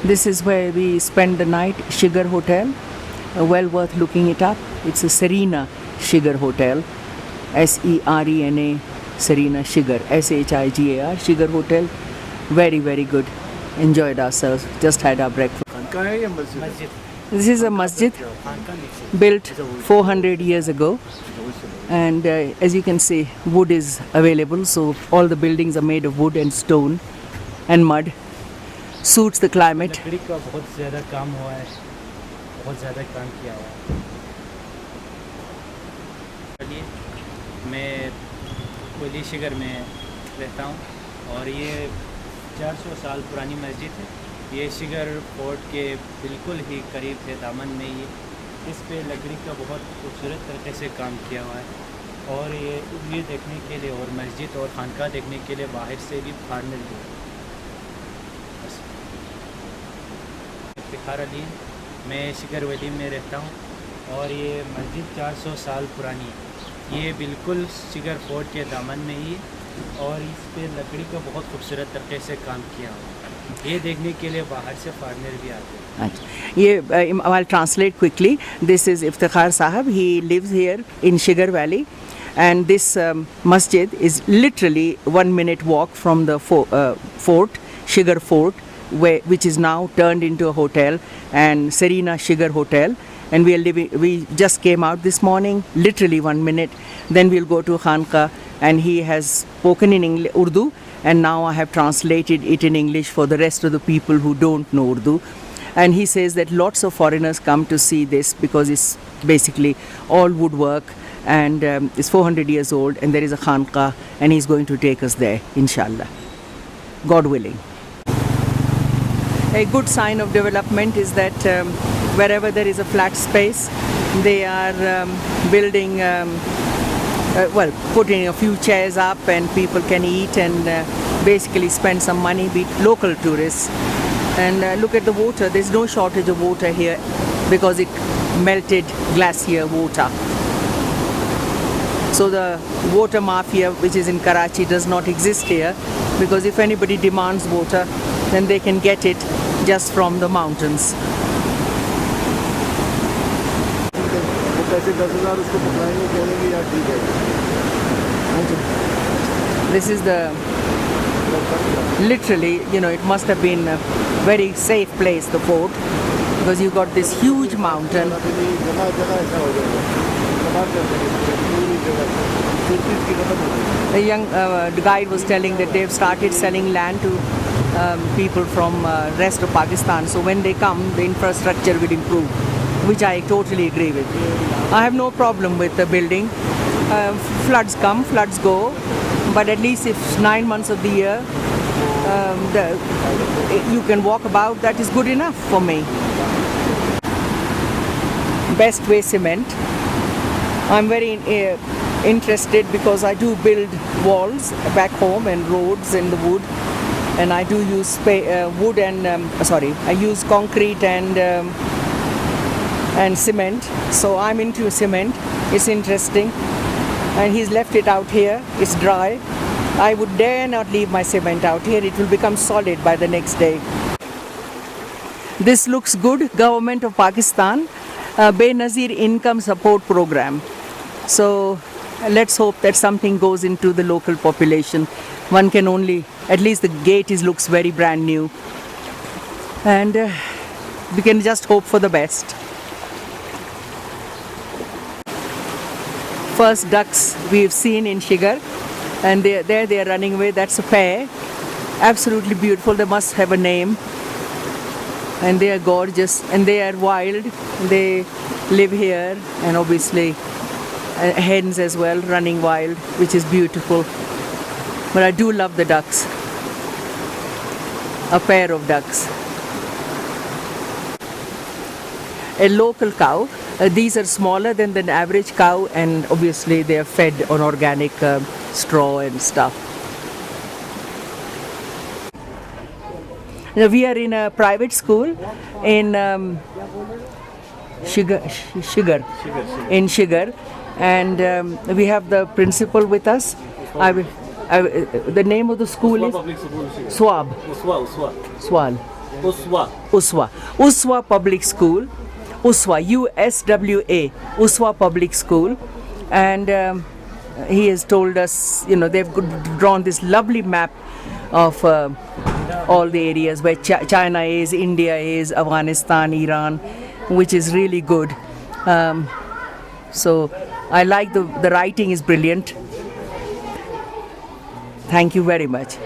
This is where we spend the night, Shigar Hotel. Well worth looking it up. It's a Serena Shigar Hotel. Serena, Serena Shigar, Shigar, Shigar Hotel. Very, very good. Enjoyed ourselves. Just had our breakfast. This is a masjid built 400 years ago. And as you can see, wood is available. So all the buildings are made of wood and stone and mud. Suits the climate. मैं कोयली शिगर में रहता हूँ और ये 400 साल पुरानी मस्जिद है। ये शिगर फोर्ट के बिल्कुल ही करीब है, दामन में ही। इस पे लकड़ी का बहुत खूबसूरत तरीके से काम किया हुआ है और ये देखने के लिए और मस्जिद और खानका देखने के लिए बाहर से भी फॉरेनर भी इफ्तिखार अली, मैं शिगर वैली में रहता हूँ और ये मस्जिद 400 साल पुरानी है। ये बिल्कुल शिगर फोर्ट के दामन में ही और इस पे लकड़ी का बहुत खूबसूरत तरीके से काम किया हुआ। ये देखने के लिए बाहर से फॉरेनर भी आते हैं। ये I'll translate quickly. This is Iftikhar Sahab. He lives here in Shigar Valley, and this masjid is literally 1 minute walk from the fort, Shigar Fort, which is now turned into a hotel, and Serena Shigar Hotel. And we just came out this morning, literally 1 minute. Then we'll go to Khanka, and he has spoken in Urdu, and now I have translated it in English for the rest of the people who don't know Urdu. And he says that lots of foreigners come to see this because it's basically all woodwork, and it's 400 years old, and there is a Khanka, and he's going to take us there, inshallah, God willing. A good sign of development is that wherever there is a flat space, they are building, putting a few chairs up, and people can eat and basically spend some money, be local tourists. And look at the water. There's no shortage of water here because it melted glacier water. So the water mafia, which is in Karachi, does not exist here, because if anybody demands water, then they can get it just from the mountains. This is literally, it must have been a very safe place, the fort, because you've got this huge mountain. The young guide was telling that they've started selling land to people from rest of Pakistan. So when they come, the infrastructure will improve, which I totally agree with. I have no problem with the building. Floods come, floods go, but at least if 9 months of the year you can walk about, that is good enough for me. Best way cement. I'm very interested because I do build walls back home and roads in the wood, and I do use wood and I use concrete and cement. So I'm into cement. It's interesting, and he's left it out here. It's dry. I would dare not leave my cement out here. It will become solid by the next day. This looks good. Government of Pakistan, Benazir Income Support Programme. So let's hope that something goes into the local population. One can only, at least the gate looks very brand new, and we can just hope for the best. First ducks we've seen in Shigar, and they are running away. That's a pair. Absolutely beautiful. They must have a name, and they are gorgeous, and they are wild. They live here, and obviously hens as well, running wild, which is beautiful. But I do love the ducks. A pair of ducks. A local cow. These are smaller than the average cow, and obviously they are fed on organic straw and stuff. Now we are in a private school in Shigar, and we have the principal with us. The name of the school is Swal. Uswa Public School, Uswa, USWA, Uswa Public School, and he has told us, they've drawn this lovely map of all the areas where China is, India is, Afghanistan, Iran, which is really good. So I like the writing is brilliant. Thank you very much.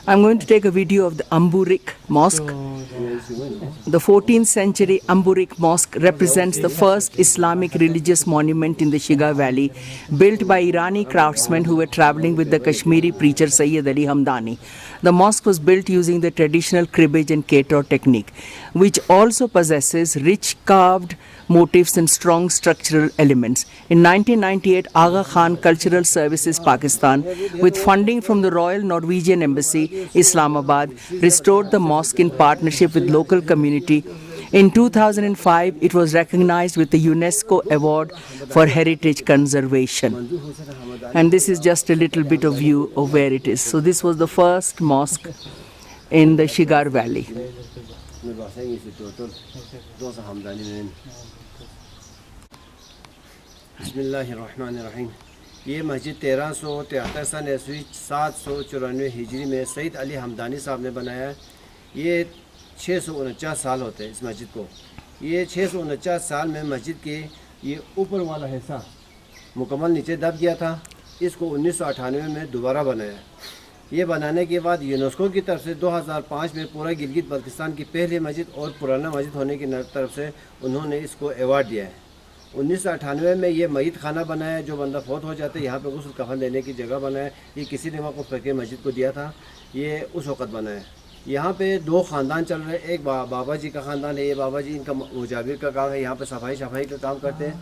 I'm going to take a video of the Amburik Mosque. The 14th century Amburik Mosque represents the first Islamic religious monument in the Shigar Valley, built by Irani craftsmen who were traveling with the Kashmiri preacher Sayyid Ali Hamdani. The mosque was built using the traditional cribbage and Cator technique, which also possesses rich carved motifs and strong structural elements. In 1998, Aga Khan Cultural Services Pakistan, with funding from the Royal Norwegian Embassy, Islamabad, restored the mosque in partnership with local community. In 2005, it was recognized with the UNESCO Award for Heritage Conservation. And this is just a little bit of view of where it is. So this was the first mosque in the Shigar Valley. बिस्मिल्लाहिर्रहमानिर्रहीम। ये मस्जिद 1373 सन ईस्वी 794 हिजरी में सईद अली हमदानी साहब ने बनाया है। ये 649 साल होते हैं इस मस्जिद को। ये 649 साल में मस्जिद के ये ऊपर वाला हिस्सा मुकम्मल नीचे दब गया था। इसको 1998 में दोबारा बनाया। ये बनाने के बाद यूनेस्को की तरफ से 2005 में पूरा गिलगित बल्तिस्तान की पहली मस्जिद और पुराना मस्जिद होने की तरफ से उन्होंने इसको अवार्ड दिया है। 1998 में ये मईत खाना बनाया, जो बंदा फौत हो जाता है यहाँ पे गुस्ल कफन देने की जगह बनाया। ये किसी ने वक़्त फ़कीर मस्जिद को दिया था, ये उस वक़्त बनाया। यहाँ पे दो ख़ानदान चल रहे हैं। एक बाबा जी का ख़ानदान है, ये बाबा जी इनका मुजाबिर का काम है, यहाँ पे सफाई का काम करते हैं।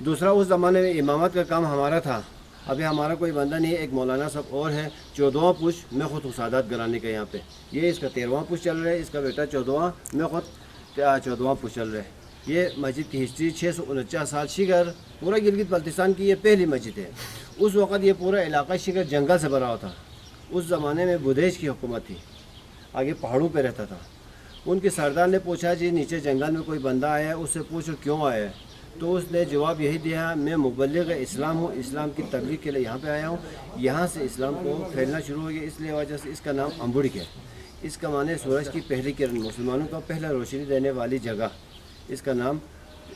दूसरा उस ज़माने में इमामत का काम हमारा था। अभी हमारा कोई बंदा नहीं है, एक मौलाना सब और है। 14वां पुश मैं ख़ुद हुसादात कराने का यहाँ पे, ये इसका 13वां पुश चल रहा है, इसका बेटा 14वां, मैं ख़ुद 14वां पुश चल रहा है। ये मस्जिद की हिस्ट्री 649 साल। शिगर पूरा गिलगित बल्तिस्तान की ये पहली मस्जिद है। उस वक़्त ये पूरा इलाका शिगर जंगल से भरा हुआ था। उस ज़माने में बुदेश की हुकूमत थी, आगे पहाड़ों पे रहता था। उनके सरदार ने पूछा जी नीचे जंगल में कोई बंदा आया है, उससे पूछो क्यों आया है। तो उसने जवाब यही दिया, मैं मुबल्लिग इस्लाम हूँ, इस्लाम की तबलीग के लिए यहाँ पे आया हूँ। यहाँ से इस्लाम को फैलना शुरू हो गया, इसलिए वजह से इसका नाम अम्बुरिक है। इसका माने सूरज की पहली किरण, मुसलमानों को पहला रोशनी देने वाली जगह। इसका नाम,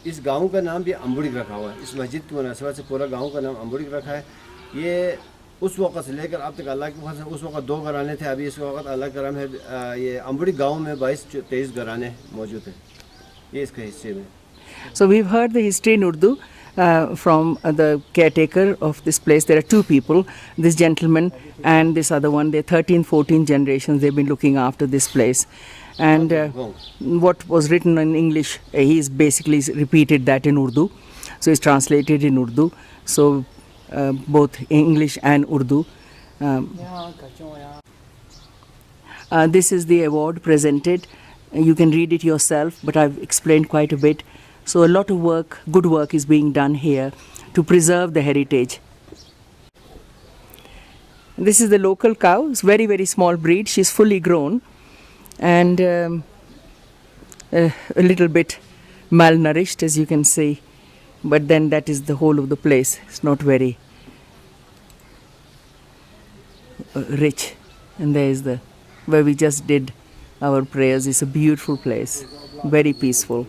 इस गांव का नाम भी अम्बुरिक रखा हुआ है। इस मस्जिद की मुनासिबत से पूरा गांव का नाम अम्बुरिक रखा है। ये उस वक़्त से लेकर अब तक अल्लाह के पास उस वक़्त 2 घराने थे, अभी इस वक्त अल्लाह करम है ये अम्बुरिक गांव में 22-23 घराने मौजूद हैं। ये इसके हिस्से में। So we've heard the history in Urdu from the caretaker of this place. There are two people, this gentleman and this other one. They're 13, 14 generations. They've been looking after this place. And what was written in English, he's basically repeated that in Urdu. So it's translated in Urdu. So both English and Urdu. This is the award presented. You can read it yourself, but I've explained quite a bit. So a lot of work, good work is being done here to preserve the heritage. This is the local cow. It's very, very small breed. She's fully grown and a little bit malnourished, as you can see. But then that is the whole of the place. It's not very rich. And there is the, where we just did our prayers. It's a beautiful place, very peaceful.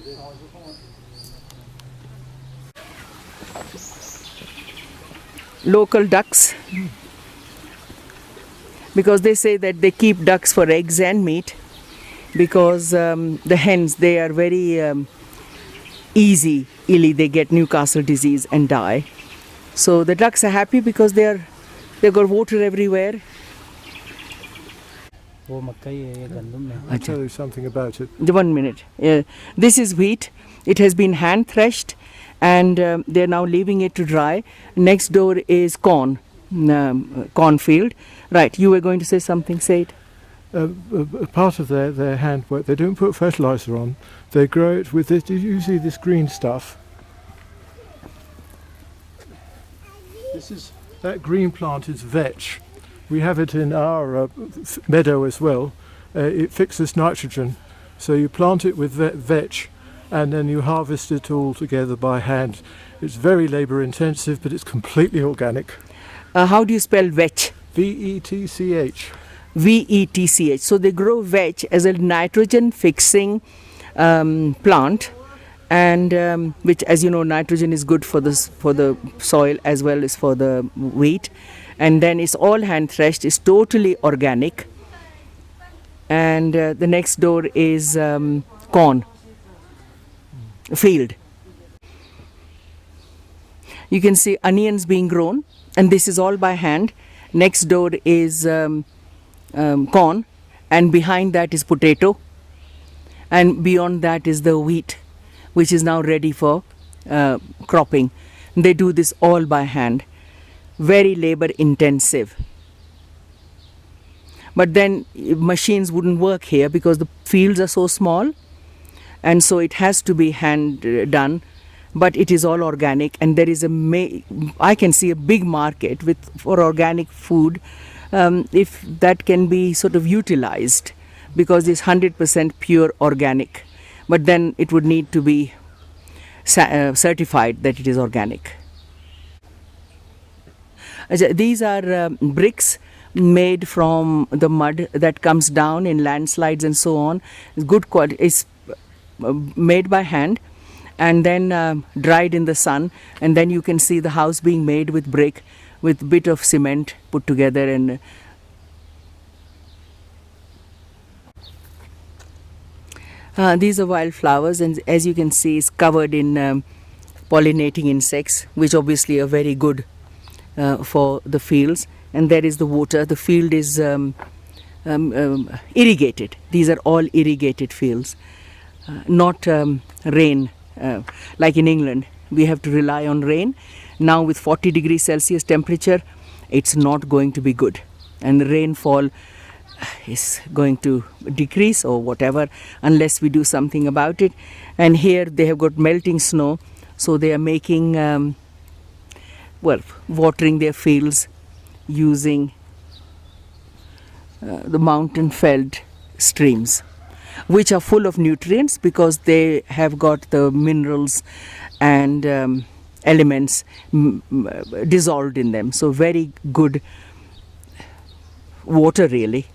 Local ducks, because they say that they keep ducks for eggs and meat, because the hens, they are very easily they get Newcastle disease and die. So the ducks are happy because they've got water everywhere. I'll tell you something about it. 1 minute. This is wheat. It has been hand threshed and they're now leaving it to dry. Next door is cornfield. Right, you were going to say something, say it. Part of their handwork, they don't put fertilizer on, they grow it with this. Did you see this green stuff? That green plant is vetch. We have it in our meadow as well, it fixes nitrogen. So you plant it with vetch, and then you harvest it all together by hand. It's very labour intensive, but it's completely organic. How do you spell vetch? VETCH. VETCH. So they grow vetch as a nitrogen fixing plant, and which, as you know, nitrogen is good for the soil as well as for the wheat. And then it's all hand threshed. It's totally organic. And the next door is corn field. You can see onions being grown, and this is all by hand. Next door is corn, and behind that is potato, and beyond that is the wheat, which is now ready for cropping. They do this all by hand. Very labor intensive. But then machines wouldn't work here because the fields are so small, and so it has to be hand done. But it is all organic, and there is I can see a big market for organic food if that can be sort of utilized, because it's 100% pure organic. But then it would need to be certified that it is organic. These are bricks made from the mud that comes down in landslides and so on. It's good quality. It's made by hand and then dried in the sun, and then you can see the house being made with brick with a bit of cement put together. And these are wildflowers, and as you can see, it's covered in pollinating insects, which obviously are very good for the fields. And there is the water. The field is irrigated. These are all irrigated fields, not rain. Like in England, we have to rely on rain. Now with 40 degrees Celsius temperature, it's not going to be good. And the rainfall is going to decrease or whatever unless we do something about it. And here they have got melting snow, so they are making, watering their fields using the mountain-felled streams, which are full of nutrients because they have got the minerals and elements dissolved in them. So very good water really.